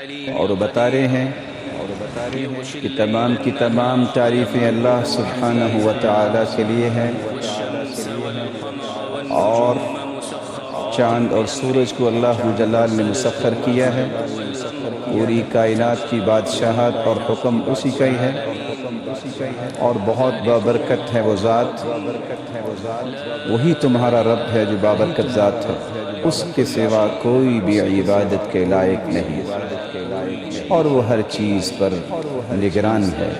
اور وہ بتا رہے ہیں کہ تمام کی تمام تعریفیں اللہ سبحانہ و تعالیٰ کے لیے ہیں، اور چاند اور سورج کو اللہ جلال نے مسخر کیا ہے۔ پوری کائنات کی بادشاہت اور حکم اسی کا ہی ہے، اور بہت بابرکت ہے وہ ذات، وہی تمہارا رب ہے جو بابرکت ذات ہے، اس کے سوا کوئی بھی عبادت کے لائق نہیں، اور وہ ہر چیز پر نگران ہے۔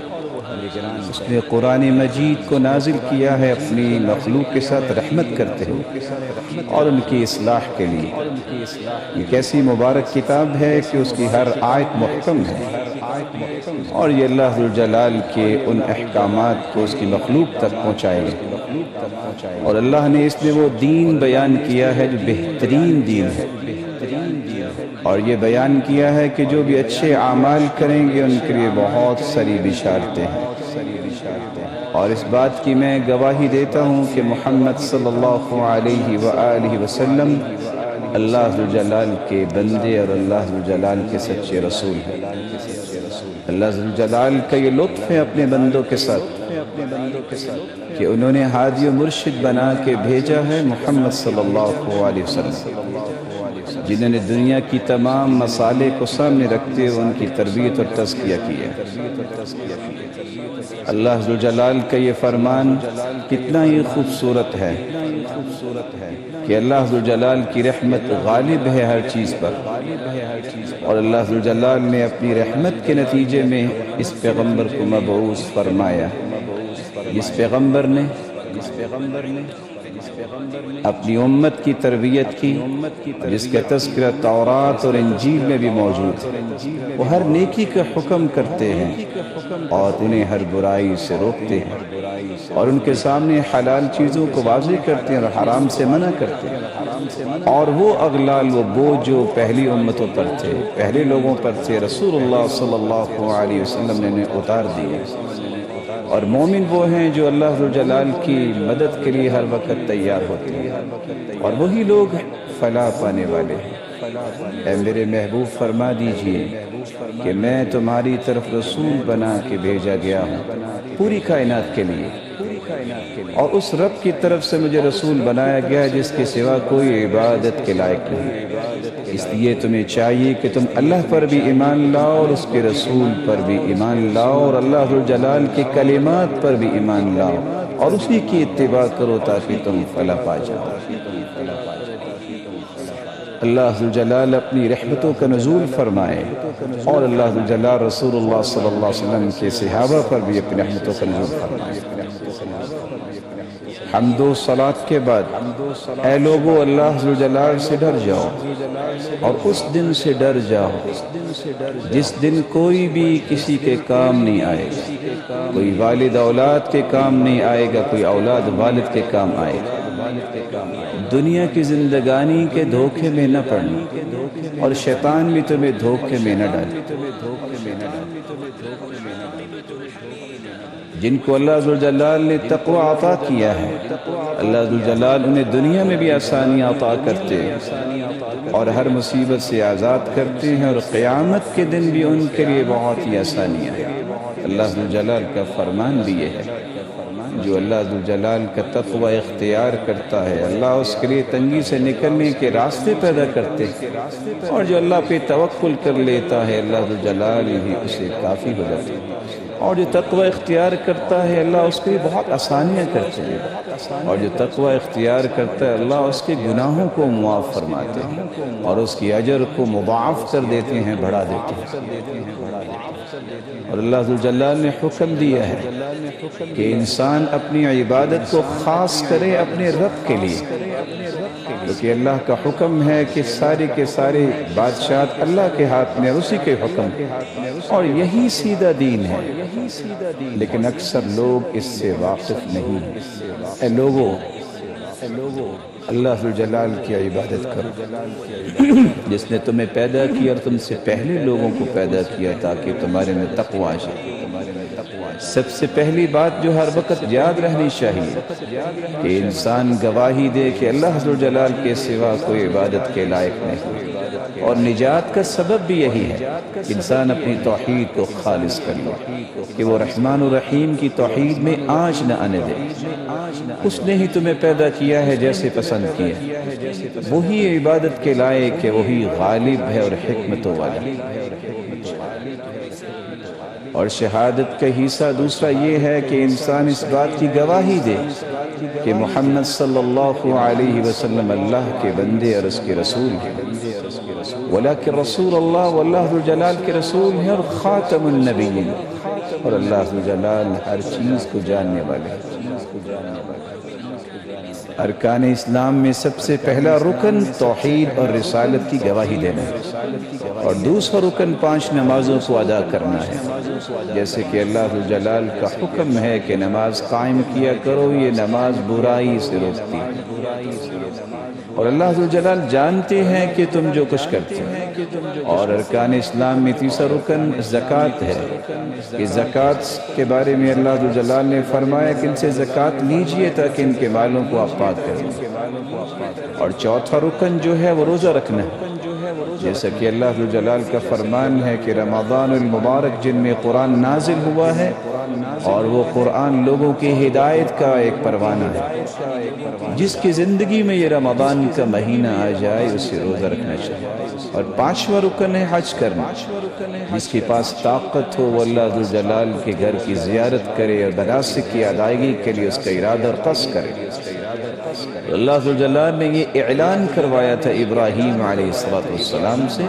اس نے قرآن مجید کو نازل کیا ہے اپنی مخلوق کے ساتھ رحمت کرتے ہوئے اور ان کی اصلاح کے لیے۔ یہ کیسی مبارک کتاب ہے کہ اس کی ہر آیت محکم ہے، اور یہ اللہ ذوالجلال کے ان احکامات کو اس کی مخلوق تک پہنچائے گا، اور اللہ نے اس میں وہ دین بیان کیا ہے جو بہترین دین ہے، اور یہ بیان کیا ہے کہ جو بھی اچھے اعمال کریں گے ان کے لیے بہت ساری بشارتیں ہیں۔ اور اس بات کی میں گواہی دیتا ہوں کہ محمد صلی اللہ علیہ وآلہ وسلم اللہ ذوالجلال کے بندے اور اللہ ذوالجلال کے سچے رسول ہیں۔ اللہ ذوالجلال کا یہ لطف ہے اپنے بندوں کے ساتھ کہ انہوں نے ہادی و مرشد بنا کے بھیجا ہے محمد صلی اللہ علیہ وسلم، جنہوں نے دنیا کی تمام مصالح کو سامنے رکھتے ہوئے ان کی تربیت اور تزکیہ کیا۔ اللہ ذوالجلال کا یہ فرمان کتنا ہی خوبصورت ہے کہ اللہ ذوالجلال کی رحمت غالب ہے ہر چیز پر، اور اللہ ذوالجلال نے اپنی رحمت کے نتیجے میں اس پیغمبر کو مبعوث فرمایا۔ اس پیغمبر نے اپنی امت کی تربیت کی، جس کا تذکرہ تورات اور انجیل میں بھی موجود ہے۔ وہ ہر نیکی کا حکم کرتے ہیں اور انہیں ہر برائی سے روکتے ہیں، اور ان کے سامنے حلال چیزوں کو واضح کرتے ہیں اور حرام سے منع کرتے ہیں، اور وہ اغلال و بوجھ جو پہلی امتوں پر تھے، پہلے لوگوں پر تھے، رسول اللہ صلی اللہ علیہ وسلم نے انہیں اتار دیے۔ اور مومن وہ ہیں جو اللہ ذوالجلال کی مدد کے لیے ہر وقت تیار ہوتے ہیں، اور وہی لوگ فلاح پانے والے ہیں۔ اے میرے محبوب فرما دیجئے کہ میں تمہاری طرف رسول بنا کے بھیجا گیا ہوں پوری کائنات کے لیے، اور اس رب کی طرف سے مجھے رسول بنایا گیا جس کے سوا کوئی عبادت کے لائق نہیں۔ اس لیے تمہیں چاہیے کہ تم اللہ پر بھی ایمان لاؤ اور اس کے رسول پر بھی ایمان لاؤ، اور اللہ ذوالجلال کے کلمات پر بھی ایمان لاؤ، اور اسی کی اتباع کرو تاکہ تم فلاح پا جاؤ۔ اللہ ذوالجلال اپنی رحمتوں کا نزول فرمائے، اور اللہ ذوالجلال رسول اللہ صلی اللہ علیہ وسلم کے صحابہ پر بھی اپنی رحمتوں کا نزول فرمائے۔ حمد و صلات کے بعد اے لوگو اللہ ذوالجلال سے ڈر جاؤ، اور اس دن سے ڈر جاؤ جس دن کوئی بھی کسی کے کام نہیں آئے گا، کوئی والد اولاد کے کام نہیں آئے گا، کوئی اولاد والد کے کام آئے گا۔ دنیا کی زندگانی کے دھوکے میں نہ پڑنا، اور شیطان بھی تمہیں دھوکے میں نہ ڈالے۔ جن کو اللہ ذوالجلال نے تقوی عطا کیا ہے، اللہ ذوالجلال انہیں دنیا میں بھی آسانیاں عطا کرتے ہیں اور ہر مصیبت سے آزاد کرتے ہیں، اور قیامت کے دن بھی ان کے لیے بہت ہی آسانیاں ہیں۔ اللہ ذوالجلال کا فرمان بھی یہ ہے، جو اللہ ذوالجلال کا تقوی اختیار کرتا ہے اللہ اس کے لیے تنگی سے نکلنے کے راستے پیدا کرتے ہیں، اور جو اللہ پہ توکل کر لیتا ہے اللہ ذوالجلال ہی اسے کافی ہو جاتے ہیں، اور جو تقوی اختیار کرتا ہے اللہ اس کے لیے بہت آسانیاں کرتے ہیں، اور جو تقوی اختیار کرتا ہے اللہ اس کے گناہوں کو معاف فرماتے ہیں، اور اس کی اجر کو مضاعف کر دیتے ہیں، بڑھا دیتے ہیں۔ اور اللہ ذوالجلال نے حکم دیا ہے کہ انسان اپنی عبادت کو خاص کرے اپنے رب کے لیے، کیونکہ اللہ کا حکم ہے کہ سارے کے سارے بادشاہت اللہ کے ہاتھ میں، اسی کے حکم، اور یہی سیدھا دین ہے، لیکن اکثر لوگ اس سے واقف نہیں ہیں۔ اے لوگو، اللہ ذوالجلال کی عبادت کرو جس نے تمہیں پیدا کیا اور تم سے پہلے لوگوں کو پیدا کیا تاکہ تمہارے میں تقوی آ جائے۔ سب سے پہلی بات جو ہر وقت یاد رہنی چاہیے کہ انسان گواہی دے کہ اللہ ذوالجلال کے سوا کوئی عبادت کے لائق نہیں، اور نجات کا سبب بھی یہی ہے کہ انسان اپنی توحید کو خالص کر لے، کہ وہ رحمان الرحیم کی توحید میں آنچ نہ آنے دے۔ اس نے ہی تمہیں پیدا کیا ہے جیسے پسند کیا، وہی عبادت کے لائق ہے، وہی غالب ہے اور حکمتوں والا۔ اور شہادت کا حصہ دوسرا یہ ہے کہ انسان اس بات کی گواہی دے کہ محمد صلی اللہ علیہ وسلم اللہ کے بندے اور اس کے رسول ہیں، ولیکن رسول اللہ واللہ ذو الجلال کے رسول ہیں، اور خاتم النبیین، اور اللہ ذو الجلال ہر چیز کو جاننے والے ہیں۔ ارکان اسلام میں سب سے پہلا رکن توحید اور رسالت کی گواہی دینا ہے، اور دوسرا رکن 5 نمازوں کو ادا کرنا ہے، جیسے کہ اللہ ذو الجلال کا حکم ہے کہ نماز قائم کیا کرو، یہ نماز برائی سے روکتی ہے، اور اللہ ذو الجلال جانتے ہیں کہ تم جو کچھ کرتے ہیں۔ اور ارکان اسلام میں تیسرا رکن زکوٰۃ ہے، کہ زکوٰۃ کے بارے میں اللہ ذو الجلال نے فرمایا کہ ان سے زکوٰۃ لیجئے تاکہ ان کے مالوں کو آپ پاک کریں۔ اور چوتھا رکن جو ہے وہ روزہ رکھنا ہے، جیسا کہ اللہ ذو الجلال کا فرمان ہے کہ رمضان المبارک جن میں قرآن نازل ہوا ہے، اور وہ قرآن لوگوں کی ہدایت کا ایک پروانہ ہے، جس کی زندگی میں یہ رمضان کا مہینہ آ جائے اسے روزہ رکھنا چاہیے۔ اور 5واں رکن ہے حج کرنا، جس کے پاس طاقت ہو وہ اللہ ذو الجلال کے گھر کی زیارت کرے اور مناسک کی ادائیگی کے لیے اس کا ارادہ اور قصد کرے۔ اللہ ذو الجلال نے یہ اعلان کروایا تھا ابراہیم علیہ السلام سے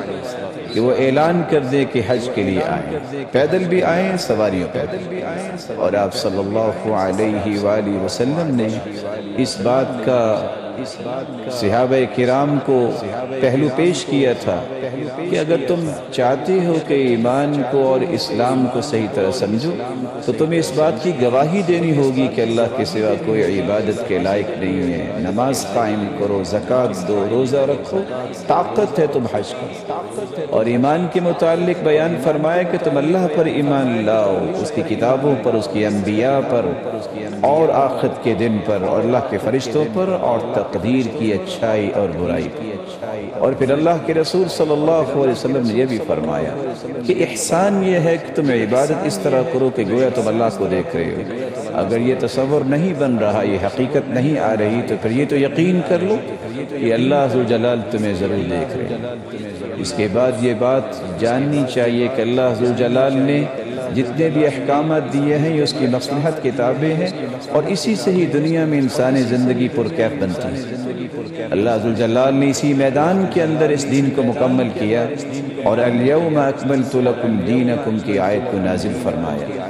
کہ وہ اعلان کر دے کہ حج کے لیے آئیں، پیدل بھی آئیں، سواریوں پیدل بھی آئیں۔ اور آپ صلی اللہ علیہ وآلہ وسلم نے اس بات کا صحابہ کرام کو پہلو پیش کیا تھا کہ اگر تم چاہتے ہو کہ ایمان کو اور اسلام کو صحیح طرح سمجھو تو تمہیں اس بات کی گواہی دینی ہوگی کہ اللہ کے سوا کوئی عبادت کے لائق نہیں ہے، نماز قائم کرو، زکوٰۃ دو، روزہ رکھو، طاقت ہے تم حج کرو۔ اور ایمان کے متعلق بیان فرمایا کہ تم اللہ پر ایمان لاؤ، اس کی کتابوں پر، اس کی انبیاء پر، اور آخرت کے دن پر، اور اللہ کے فرشتوں پر، اور تقدیر کی اچھائی اور برائی پر۔ اور پھر اللہ کے رسول صلی اللہ علیہ وسلم نے یہ بھی فرمایا کہ احسان یہ ہے کہ تم عبادت اس طرح کرو کہ گویا تم اللہ کو دیکھ رہے ہو۔ اگر یہ تصور نہیں بن رہا، یہ حقیقت نہیں آ رہی، تو پھر یہ تو یقین کر لو کہ اللہ ذو الجلال تمہیں ضرور دیکھ رہے ہیں۔ اس کے بعد یہ بات جاننی چاہیے کہ اللہ ذو الجلال نے جتنے بھی احکامات دیے ہیں یہ اس کی مصلحت کے تابع ہیں، اور اسی سے ہی دنیا میں انسانی زندگی پرکیف بنتی ہے۔ اللہ ذو الجلال نے اسی میدان کے اندر اس دین کو مکمل کیا، اور الیوم اکملت لکم دینکم کی آیت کو نازل فرمایا۔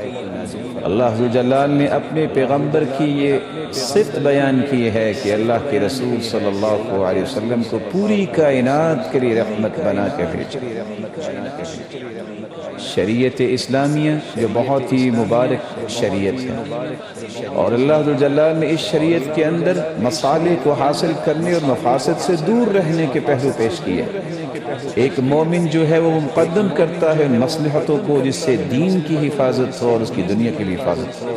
اللہ ذو الجلال نے اپنے پیغمبر کی یہ صفت بیان کی ہے کہ اللہ کے رسول صلی اللہ علیہ وسلم کو پوری کائنات کے لیے رحمت بنا کے بھیجا۔ شریعت اسلامیہ جو بہت ہی مبارک شریعت ہے، اور اللہ ذو الجلال نے اس شریعت کے اندر مصالح کو حاصل کرنے اور مفاسد سے دور رہنے کے پہلو پیش کیے۔ ایک مومن جو ہے وہ مقدم کرتا ہے ان مصلحتوں کو جس سے دین کی حفاظت ہو اور اس کی دنیا کے لیے حفاظت ہو،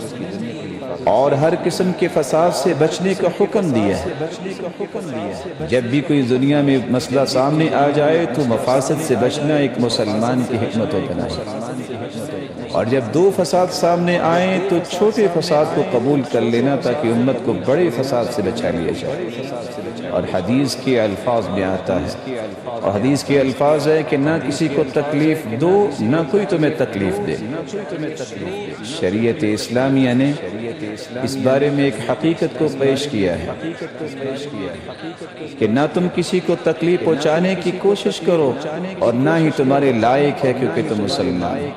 اور ہر قسم کے فساد سے بچنے کا حکم دیا ہے۔ جب بھی کوئی دنیا میں مسئلہ سامنے آ جائے تو مفاسد سے بچنا ایک مسلمان کی حکمت ہوتا ہے، اور جب 2 فساد سامنے آئیں تو چھوٹے فساد کو قبول کر لینا تاکہ امت کو بڑے فساد سے بچا لیا جائے۔ اور حدیث کے الفاظ میں آتا ہے، اور حدیث کے الفاظ ہے کہ نہ کسی کو تکلیف دو، نہ کوئی تمہیں تکلیف دے۔ شریعت اسلامیہ نے اس بارے میں ایک حقیقت کو پیش کیا ہے کہ نہ تم کسی کو تکلیف پہنچانے کی کوشش کرو، اور نہ ہی تمہارے لائق ہے کیونکہ تم مسلمان،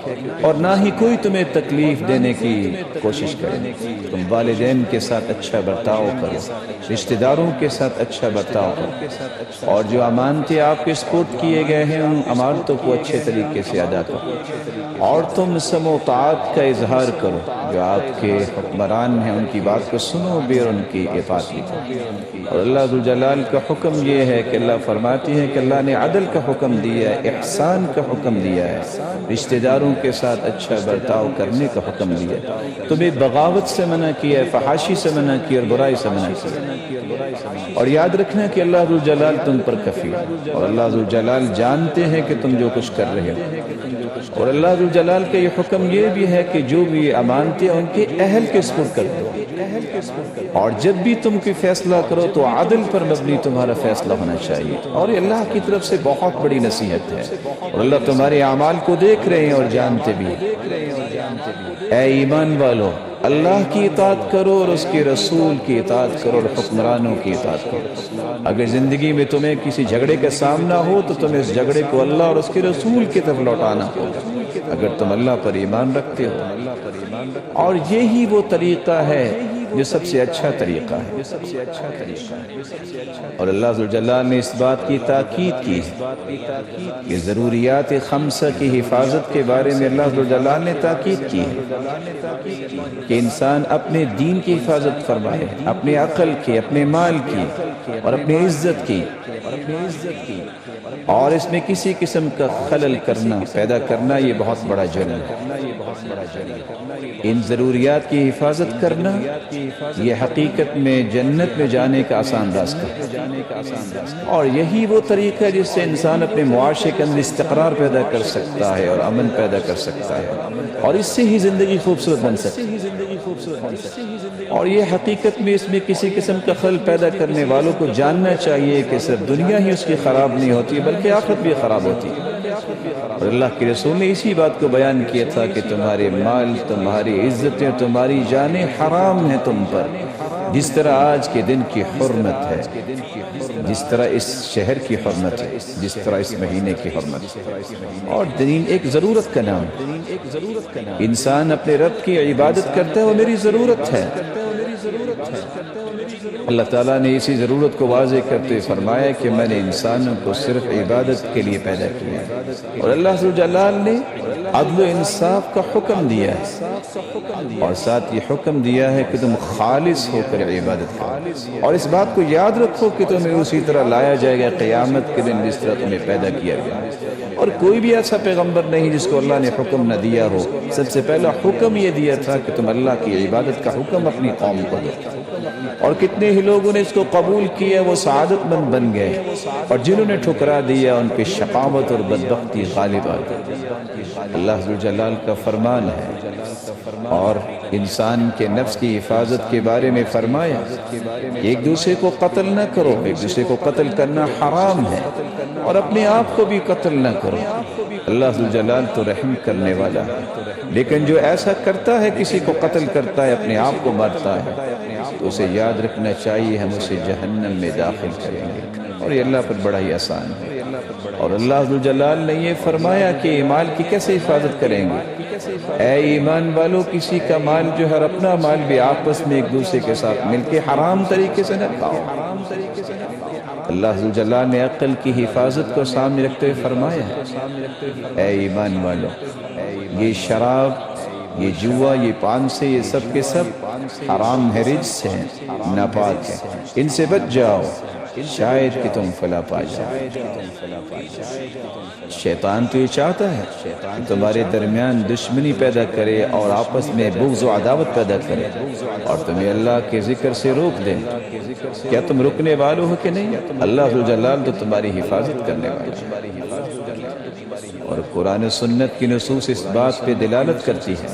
اور نہ ہی کوئی تمہیں تکلیف دینے کی کوشش کرے۔ تم والدین کے ساتھ اچھا برتاؤ کرو، رشتہ داروں کے ساتھ اچھا برتاؤ کرو، اور جو امانتیں آپ کے سپرد کیے گئے ہیں ان امانتوں کو اچھے طریقے سے ادا کرو، اور تم سمع و طاعت کا اظہار کرو، جو آپ کے حکمران ہیں ان کی بات کو سنو بھی اور ان کی اطاعت بھی کرو۔ اور اللہ ذو الجلال کا حکم یہ ہے کہ اللہ فرماتی ہے کہ اللہ نے عدل کا حکم دیا ہے، احسان کا حکم دیا ہے، رشتہ داروں کے ساتھ اچھا برتاؤ کرنے کا حکم دیا ہے، تمہیں بغاوت سے منع کیا ہے، فحاشی سے منع کیا اور برائی سے منع کیا۔ اور یاد رکھنا کہ اللہ ذو الجلال تم پر کفیل ہے، اور اللہ ذو الجلال جانتے ہیں کہ تم جو کچھ کر رہے ہو۔ اور اللہ ذو الجلال کا یہ حکم یہ بھی ہے کہ جو بھی امانتیں ان کے اہل کے سپرد کر دو، اور جب بھی تم کوئی فیصلہ کرو تو عدل پر مبنی تمہارا فیصلہ ہونا چاہیے۔ اور یہ اللہ کی طرف سے بہت بڑی نصیحت ہے، اور اللہ تمہارے اعمال کو دیکھ رہے ہیں اور جانتے بھی ہیں۔ اے ایمان والو، اللہ کی اطاعت کرو اور اس کے رسول کی اطاعت کرو اور حکمرانوں کی اطاعت کرو۔ اگر زندگی میں تمہیں کسی جھگڑے کا سامنا ہو تو تمہیں اس جھگڑے کو اللہ اور اس کے رسول کی طرف لوٹانا ہوگا، اگر تم اللہ پر ایمان رکھتے ہو۔ اور یہی وہ طریقہ ہے جو سب سے اچھا طریقہ ہے۔ اور اللہ ذو الجلال نے اس بات کی تاکید کی کہ ضروریات خمسہ کی حفاظت کے بارے میں اللہ ذو الجلال نے تاکید کی ہے کہ انسان اپنے دین کی حفاظت فرمائے، اپنے عقل کی، اپنے مال کی اور اپنی عزت کی، اور اس میں کسی قسم کا خلل کرنا، پیدا کرنا، یہ بہت بڑا جرم ہے۔ ان ضروریات کی حفاظت کرنا یہ حقیقت میں جنت میں جانے کا آسان راستہ ہے، اور یہی وہ طریقہ ہے جس سے انسان اپنے معاشرے کے اندر استقرار پیدا کر سکتا ہے اور امن پیدا کر سکتا ہے، اور اس سے ہی زندگی خوبصورت بن سکتی ہے۔ اور یہ حقیقت میں اس میں کسی قسم کا خلل پیدا کرنے والوں کو جاننا چاہیے کہ صرف دنیا ہی اس کی خراب نہیں ہوتی بلکہ آخرت بھی خراب ہوتی ہے۔ اور اللہ کے رسول نے اسی بات کو بیان کیا تھا کہ تمہارے مال، تمہاری عزتیں، تمہاری جانیں حرام ہیں تم پر، جس طرح آج کے دن کی حرمت ہے، جس طرح اس شہر کی حرمت ہے، جس طرح اس مہینے کی حرمت ہے۔ اور دین ایک ضرورت کا نام، انسان اپنے رب کی عبادت کرتا ہے، وہ میری ضرورت ہے۔ اللہ تعالیٰ نے اسی ضرورت کو واضح کرتے ہوئے فرمایا کہ میں نے انسانوں کو صرف عبادت کے لیے پیدا کیا ہے، اور اللہ ذو الجلال نے عدل و انصاف کا حکم دیا ہے، اور ساتھ یہ حکم دیا ہے کہ تم خالص ہو کر عبادت کرو، اور اس بات کو یاد رکھو کہ تمہیں اسی طرح لایا جائے گا قیامت کے دن جس طرح تمہیں پیدا کیا گیا۔ اور کوئی بھی ایسا پیغمبر نہیں جس کو اللہ نے حکم نہ دیا ہو، سب سے پہلا حکم یہ دیا تھا کہ تم اللہ کی عبادت کا حکم اپنی قوم کو دو، اور کتنے ہی لوگوں نے اس کو قبول کیا، وہ سعادت مند بن گئے، اور جنہوں نے ٹھکرا دیا ان پہ شقاوت اور بدبختی غالب آ گئی۔ اللہ ذو الجلال کا فرمان ہے، اور انسان کے نفس کی حفاظت کے بارے میں فرمایا ایک دوسرے کو قتل نہ کرو، ایک دوسرے کو قتل کرنا حرام ہے، اور اپنے آپ کو بھی قتل نہ کرو۔ اللہ ذو الجلال تو رحم کرنے والا ہے، لیکن جو ایسا کرتا ہے، کسی کو قتل کرتا ہے، اپنے آپ کو مارتا ہے، تو اسے یاد رکھنا چاہیے ہم اسے جہنم میں داخل کریں گے، اور یہ اللہ پر بڑا ہی آسان ہے۔ اور اللہ ذو الجلال نے یہ فرمایا کہ مال کی کیسے حفاظت کریں گے؟ اے ایمان والو، کسی کا مال جو ہے، اپنا مال بھی آپس میں ایک دوسرے کے ساتھ مل کے حرام طریقے سے نہ کھاؤ۔ اللہ ذو الجلال نے عقل کی حفاظت کو سامنے رکھتے ہوئے فرمایا ہے، اے ایمان والو، یہ شراب، یہ جوا، یہ پان سے، یہ سب کے سب حرام ہے، رجس ہیں، ناپاک ہیں، ان سے بچ جاؤ، شاید کہ تم فلاح پا جاؤ۔ شیطان تو یہ چاہتا ہے کہ تمہارے درمیان دشمنی پیدا کرے اور آپس میں بغض و عداوت پیدا کرے، اور تمہیں اللہ کے ذکر سے روک دے۔ کیا تم رکنے والے ہو کہ نہیں؟ اللہ ذو الجلال تو تمہاری حفاظت کرنے والا ہے۔ اور قرآن و سنت کی نصوص اس بات پہ دلالت کرتی ہے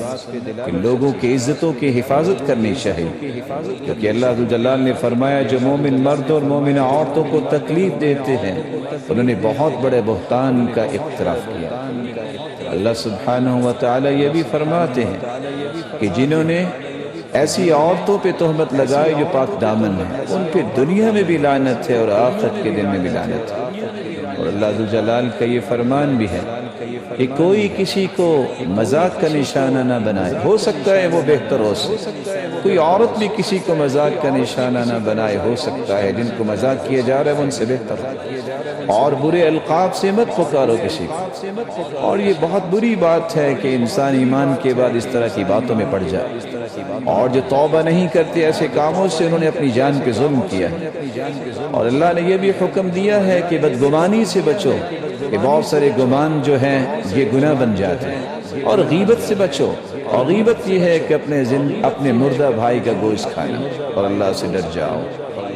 کہ لوگوں کی عزتوں کی حفاظت کرنی چاہیے، کیونکہ اللہ ذو الجلال نے فرمایا جو مومن مرد اور مومنہ عورتوں کو تکلیف دیتے ہیں انہوں نے بہت بڑے بہتان کا اقتراف کیا۔ اللہ سبحانہ و تعالی یہ بھی فرماتے ہیں کہ جنہوں نے ایسی عورتوں پہ تہمت لگائی جو پاک دامن ہیں، ان پہ دنیا میں بھی لعنت ہے اور آخرت کے دن میں بھی لعنت ہے۔ اور اللہ ذو جلال کا یہ فرمان بھی ہے کہ کوئی کسی کو مذاق کا نشانہ نہ بنائے، ہو سکتا ہے وہ بہتر ہو کوئی عورت بھی کسی کو مذاق کا نشانہ نہ بنائے، ہو سکتا ہے جن کو مذاق کیا جا رہا ہے وہ ان سے بہتر ہو، اور برے القاب سے مت پکارو کسی کو۔ اور یہ بہت بری بات ہے کہ انسان ایمان کے بعد اس طرح کی باتوں میں پڑ جائے، اور جو توبہ نہیں کرتے ایسے کاموں سے انہوں نے اپنی جان پہ ظلم کیا ہے۔ اور اللہ نے یہ بھی حکم دیا ہے کہ بدگمانی سے بچو، کہ بہت سارے گمان جو ہیں یہ گناہ بن جاتے ہیں، اور غیبت سے بچو، اور غیبت یہ ہے کہ اپنے مردہ بھائی کا گوشت کھانا، اور اللہ سے ڈر جاؤ۔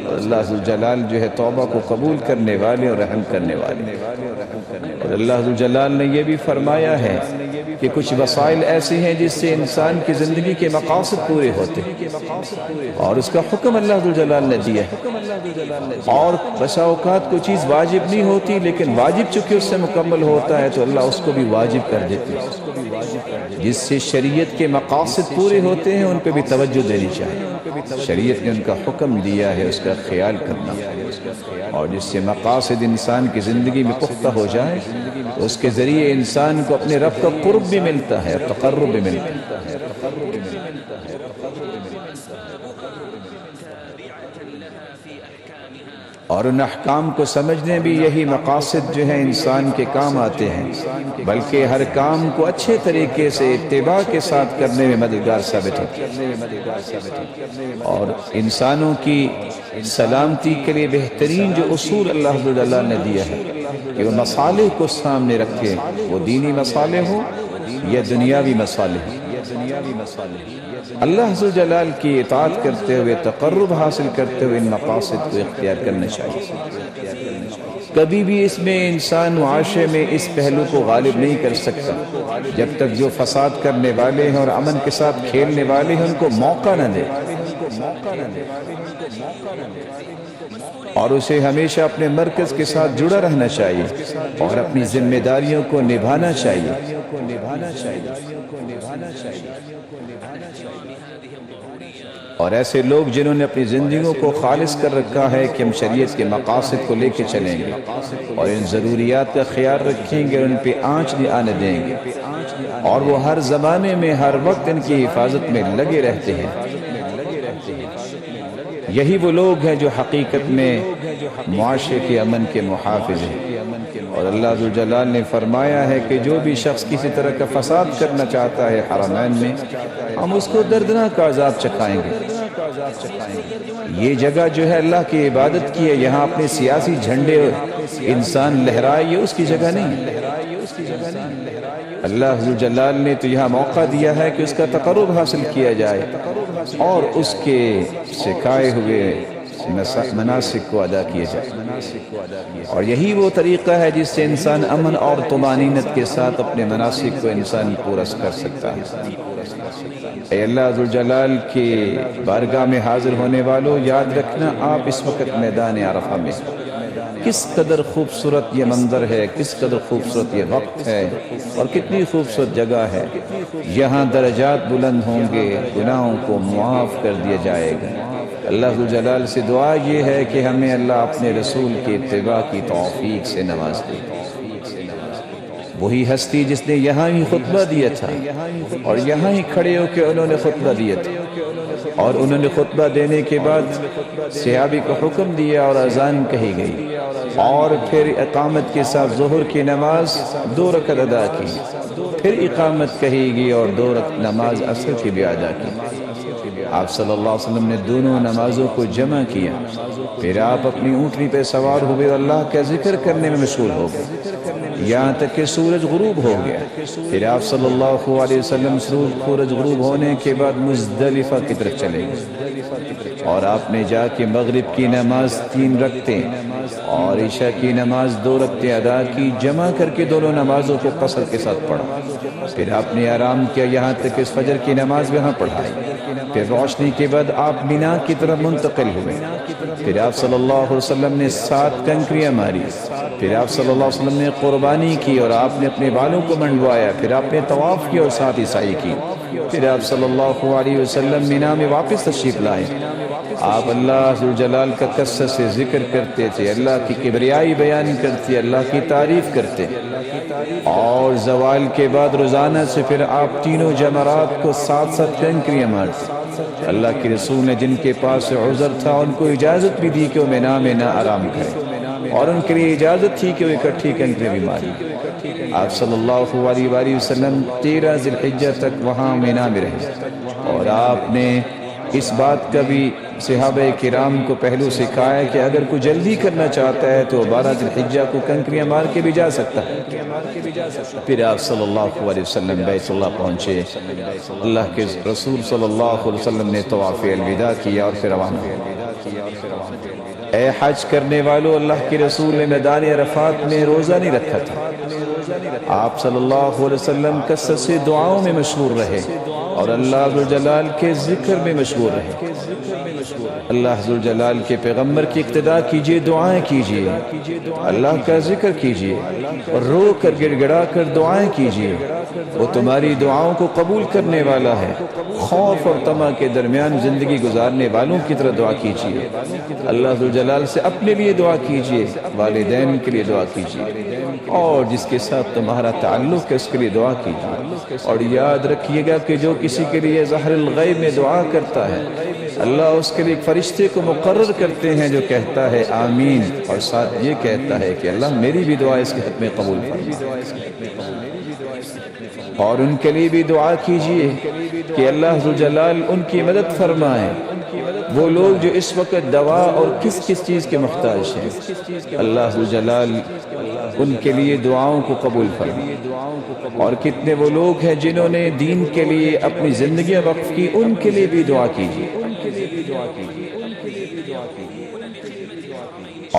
اور اللہ ذو جلال جو ہے توبہ کو قبول کرنے والے اور رحم کرنے والے۔ اور اللہ ذو جلال نے یہ بھی فرمایا ہے کہ کچھ وسائل ایسے ہیں جس سے انسان کی زندگی کے مقاصد پورے ہوتے ہیں، اور اس کا حکم اللہ ذو جلال نے دیا ہے۔ اور بسا اوقات کوئی چیز واجب نہیں ہوتی، لیکن واجب چونکہ اس سے مکمل ہوتا ہے تو اللہ اس کو بھی واجب کر دیتے ہیں۔ جس سے شریعت کے مقاصد پورے ہوتے ہیں ان پہ بھی توجہ دینی چاہیے۔ شریعت نے ان کا حکم دیا ہے، اس کا خیال کرنا، اور جس سے مقاصد انسان کی زندگی میں پختہ ہو جائے تو اس کے ذریعے انسان کو اپنے رب کا قرب بھی ملتا ہے، تقرب بھی ملتا ہے۔ اور ان احکام کو سمجھنے بھی یہی مقاصد جو ہیں انسان کے کام آتے ہیں، بلکہ ہر کام کو اچھے طریقے سے اتباع کے ساتھ کرنے میں مددگار ثابت ہوتی ہے۔ اور انسانوں کی سلامتی کے لیے بہترین جو اصول اللہ ذو جلال نے دیا ہے کہ وہ مصالح کو سامنے رکھے، وہ دینی مصالح ہو یا دنیاوی مصالح ہو۔ اللہ ذو جلال کی اطاعت کرتے ہوئے، تقرب حاصل کرتے ہوئے ان مقاصد کو اختیار کرنا چاہیے۔ کبھی بھی اس میں انسان معاشرے میں اس پہلو کو غالب نہیں کر سکتا جب تک جو فساد کرنے والے ہیں اور امن کے ساتھ کھیلنے والے ہیں ان کو موقع نہ دے، اور اسے ہمیشہ اپنے مرکز کے ساتھ جڑا رہنا چاہیے اور اپنی ذمہ داریوں کو نبھانا چاہیے۔ اور ایسے لوگ جنہوں نے اپنی زندگیوں کو خالص کر رکھا ہے کہ ہم شریعت کے مقاصد کو لے کے چلیں گے اور ان ضروریات کا خیال رکھیں گے اور ان پہ آنچ نہیں آنے دیں گے، اور وہ ہر زمانے میں ہر وقت ان کی حفاظت میں لگے رہتے ہیں، یہی وہ لوگ ہیں جو حقیقت میں معاشرے کے امن کے محافظ ہیں۔ اور اللہ ذو جلال نے فرمایا ہے کہ جو بھی شخص کسی طرح کا فساد کرنا چاہتا ہے حرمین میں، ہم اس کو دردناک عذاب چکھائیں گے۔ یہ جگہ جو ہے اللہ کی عبادت کی ہے، یہاں اپنے سیاسی جھنڈے انسان لہرائے، یہ اس کی جگہ نہیں۔ اللہ ذو جلال نے تو یہاں موقع دیا ہے کہ اس کا تقرب حاصل کیا جائے اور اس کے سکھائے ہوئے مناسک کو ادا کیا جائے، اور یہی وہ طریقہ ہے جس سے انسان امن اور طمانینت کے ساتھ اپنے مناسک کو انسان پورا کر سکتا ہے۔ اے اللہ ذو جلال کے بارگاہ میں حاضر ہونے والوں، یاد رکھنا آپ اس وقت میدان عرفہ میں، کس قدر خوبصورت یہ منظر ہے، کس قدر خوبصورت یہ وقت ہے، اور کتنی خوبصورت جگہ ہے۔ یہاں درجات بلند ہوں گے، گناہوں کو معاف کر دیا جائے گا۔ اللہ ذو جلال سے دعا یہ ہے کہ ہمیں اللہ اپنے رسول کے اتباع کی توفیق سے نواز دے۔ وہی ہستی جس نے یہاں ہی خطبہ دیا تھا اور یہاں ہی کھڑے ہو کے انہوں نے خطبہ دیا تھا، اور انہوں نے خطبہ دینے کے بعد صحابی کو حکم دیا اور اذان کہی گئی، اور پھر اقامت کے ساتھ ظہر کی نماز 2 رکعت ادا کی، پھر اقامت کہی گئی اور 2 رکعت نماز عصر کی بھی ادا کی۔ آپ صلی اللہ علیہ وسلم نے دونوں نمازوں کو جمع کیا، پھر آپ اپنی اونٹنی پہ سوار ہوئے اور اللہ کا ذکر کرنے میں مشغول ہو گئے یہاں تک کہ سورج غروب ہو گیا۔ پھر آپ صلی اللہ علیہ وسلم سورج غروب ہونے کے بعد مزدلفہ کی طرف چلے گئے، اور آپ نے جا کے مغرب کی نماز 3 رکعتیں اور عشاء کی نماز 2 رکعتیں ادا کی، جمع کر کے دونوں نمازوں کو قصر کے ساتھ پڑھا۔ پھر آپ نے آرام کیا یہاں تک کہ فجر کی نماز وہاں پڑھائی۔ پھر روشنی کے بعد آپ مینا کی طرف منتقل ہوئے۔ پھر آپ صلی اللہ علیہ وسلم نے 7 کنکریاں ماری۔ پھر آپ صلی اللہ علیہ وسلم نے قربانی کی اور آپ نے اپنے بالوں کو منڈوایا۔ پھر آپ نے طواف کیا اور 7 سعی کی۔ پھر آپ صلی اللہ علیہ وسلم مینا میں واپس تشریف لائے۔ آپ اللہ ذوالجلال کا کثرت سے ذکر کرتے تھے، اللہ کی کبریائی بیان کرتے، اللہ کی تعریف کرتے، اور زوال کے بعد روزانہ سے پھر آپ تینوں جمرات کو 7 کنکریاں مارتے۔ اللہ کے رسول نے جن کے پاس عذر تھا ان کو اجازت بھی دی کہ وہ مینا میں نہ آرام کریں، اور ان کے لیے اجازت تھی کہ وہ اکٹھی کنکریاں بھی ماریں۔ آپ صلی اللہ علیہ وآلہ وسلم 13 ذی الحجہ تک وہاں مینا میں رہے، اور آپ نے اس بات کا بھی صحابہ کرام کو پہلو سکھایا کہ اگر کوئی جلدی کرنا چاہتا ہے تو 12 ذی الحجہ کو کنکریاں مار کے بھی جا سکتا ہے۔ پھر آپ صلی اللہ علیہ وسلم بیت اللہ پہنچے، اللہ کے رسول صلی اللہ علیہ وسلم نے طواف الوداع کیا اور پھر روانہ ہوئے۔ اے حج کرنے والو، اللہ کے رسول نے میدان عرفات میں روزہ نہیں رکھا تھا، آپ صلی اللہ علیہ وسلم کثرت سے دعاؤں میں مشغول رہے اور اللہ ذوالجلال کے ذکر میں مشغول رہے۔ اللہ ذوالجلال کے پیغمبر کی اقتداء کیجئے، دعائیں کیجئے، اللہ کا ذکر کیجئے، اور رو کر گڑ گڑا کر دعائیں کیجئے، وہ تمہاری دعاؤں کو قبول کرنے والا ہے۔ خوف اور طمع کے درمیان زندگی گزارنے والوں کی طرح دعا کیجئے، اللہ ذوالجلال سے اپنے لیے دعا کیجئے، والدین کے لیے دعا کیجئے، اور جس کے ساتھ تمہارا تعلق ہے اس کے لیے دعا کیجئے۔ اور یاد رکھیے گا کہ جو کسی کے لیے ظاہر الغیب میں دعا کرتا ہے، اللہ اس کے لیے ایک فرشتے کو مقرر کرتے ہیں جو کہتا ہے آمین، اور ساتھ یہ کہتا ہے کہ اللہ میری بھی دعا اس کے حق میں قبول فرما۔ اور ان کے لیے بھی دعا کیجئے کہ اللہ ذوالجلال ان کی مدد فرمائے، وہ لوگ جو اس وقت دوا اور کس کس چیز کے محتاج ہیں، اللہ ذوالجلال ان کے لیے دعاؤں کو قبول فرمائے۔ اور کتنے وہ لوگ ہیں جنہوں نے دین کے لیے اپنی زندگیاں وقف کی، ان کے لیے بھی دعا کیجئے۔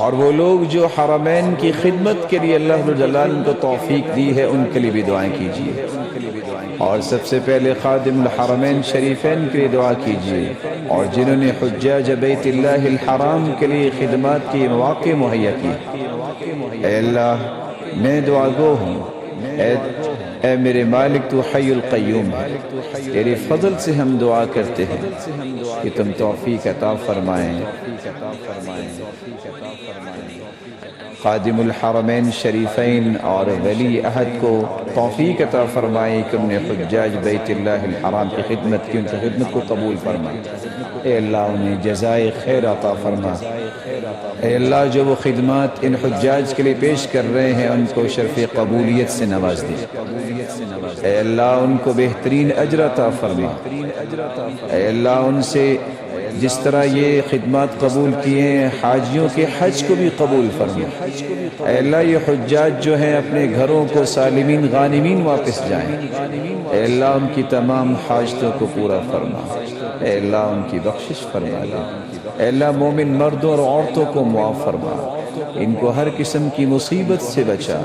اور وہ لوگ جو حرمین کی خدمت کے لیے اللہ ذوالجلال ان کو توفیق دی ہے، ان کے لیے بھی دعائیں کیجئے۔ اور سب سے پہلے خادم الحرمین شریفین کے لیے دعا کیجئے، اور جنہوں نے حجاج بیت اللہ الحرام کے لیے خدمات کی مواقع مہیا کی۔ اے اللہ میں دعا گو ہوں، اے میرے مالک تو حی القیوم ہے، تیرے فضل سے ہم دعا کرتے ہیں کہ تم توفیق عطا فرمائیں۔ خادم الحرمین شریفین اور ولی عہد کو توفیق عطا فرمائے کہ انہیں حجاج بیت اللہ الحرام کی خدمت کی، ان کی خدمت کو قبول فرمائے۔ اے اللہ انہیں جزائے خیر عطا فرما۔ اے اللہ جو وہ خدمات ان حجاج کے لیے پیش کر رہے ہیں ان کو شرف قبولیت سے نواز دے۔ اے اللہ ان کو بہترین اجر عطا فرما۔ اے اللہ ان سے جس طرح یہ خدمات قبول کیے ہیں حاجیوں کے حج کو بھی قبول فرما۔ اے اللہ یہ حجاج جو ہیں اپنے گھروں کو سالمین غانمین واپس جائیں۔ اے اللہ ان کی تمام حاجتوں کو پورا فرما۔ اے اللہ ان کی بخشش فرما دے۔ اے اللہ مومن مردوں اور عورتوں کو معاف فرما، ان کو ہر قسم کی مصیبت سے بچا۔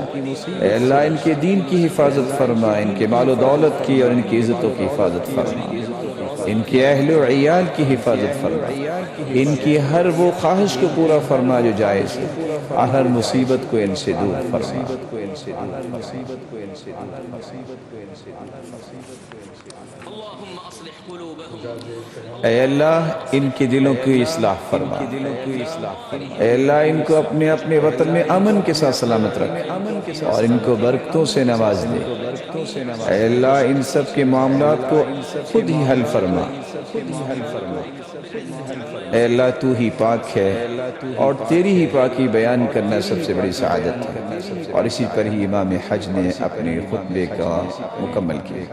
اے اللہ ان کے دین کی حفاظت فرما، ان کے مال و دولت کی اور ان کی عزتوں کی حفاظت فرما، ان کے اہل و عیال کی حفاظت فرما، ان کی ہر وہ خواہش کو پورا فرما جو جائز ہے، ہر مصیبت کو ان سے دور فرما۔ اے اللہ ان کے دلوں کی اصلاح فرما۔ اے اللہ ان کو اپنے اپنے وطن میں امن کے ساتھ سلامت رکھ اور ان کو برکتوں سے نواز دے۔ اے اللہ ان سب کے معاملات کو خود ہی حل فرما۔ اے اللہ تو ہی پاک ہے اور تیری ہی پاکی بیان کرنا سب سے بڑی سعادت ہے، اور اسی پر ہی امام حج نے اپنے خطبے کا مکمل کیا۔